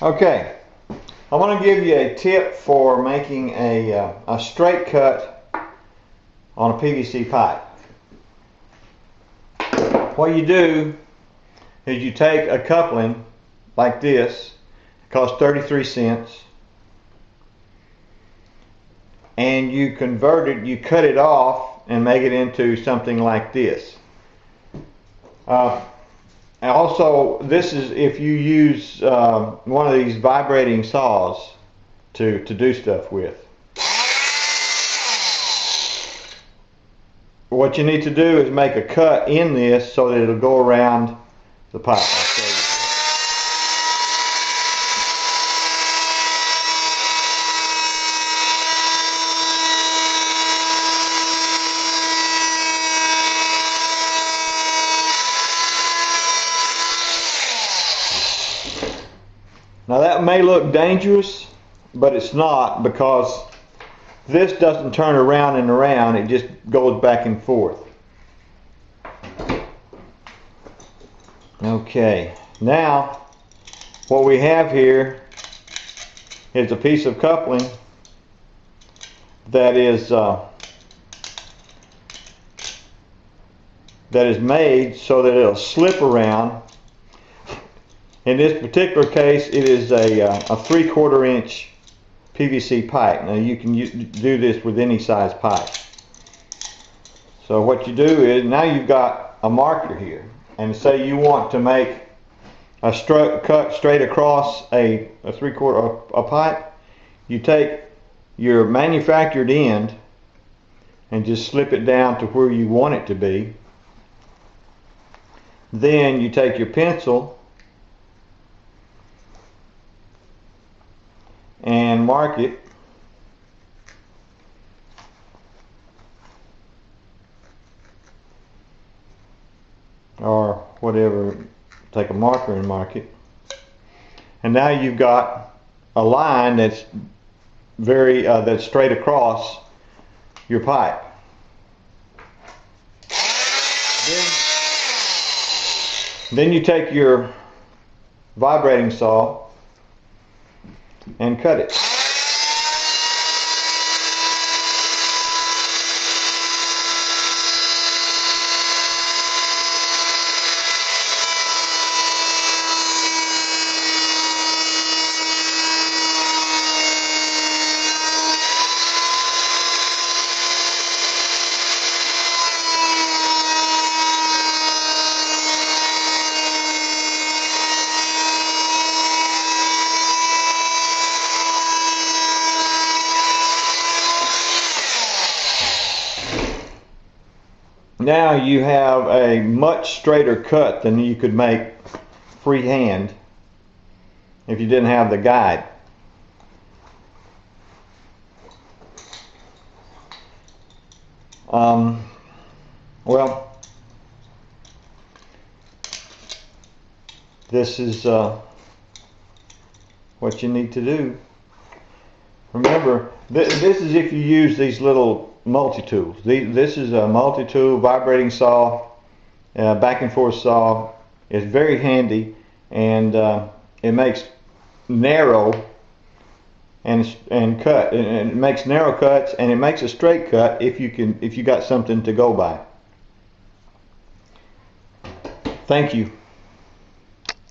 Okay, I want to give you a tip for making a straight cut on a PVC pipe. What you do is you take a coupling like this, it costs 33 cents, and you convert it, you cut it off and make it into something like this. And also, this is if you use one of these vibrating saws to do stuff with. What you need to do is make a cut in this so that it'll go around the pipe. I'll show you. Now that may look dangerous, but it's not, because this doesn't turn around and around, it just goes back and forth. Okay, now what we have here is a piece of coupling that is made so that it'll slip around. In this particular case, it is a 3/4 inch PVC pipe. Now you can do this with any size pipe. So what you do is, now you've got a marker here, and say you want to make a cut straight across a 3/4 pipe, you take your manufactured end and just slip it down to where you want it to be. Then you take your pencil and mark it, or whatever, take a marker and mark it, and now you've got a line that's that's straight across your pipe. Then you take your vibrating saw and cut it. Now you have a much straighter cut than you could make freehand if you didn't have the guide. Well, this is what you need to do. Remember, this is if you use these little multi-tools. This is a multi-tool vibrating saw, back and forth saw. It's very handy, and it makes narrow and cut, and it makes narrow cuts, and it makes a straight cut if you got something to go by. Thank you.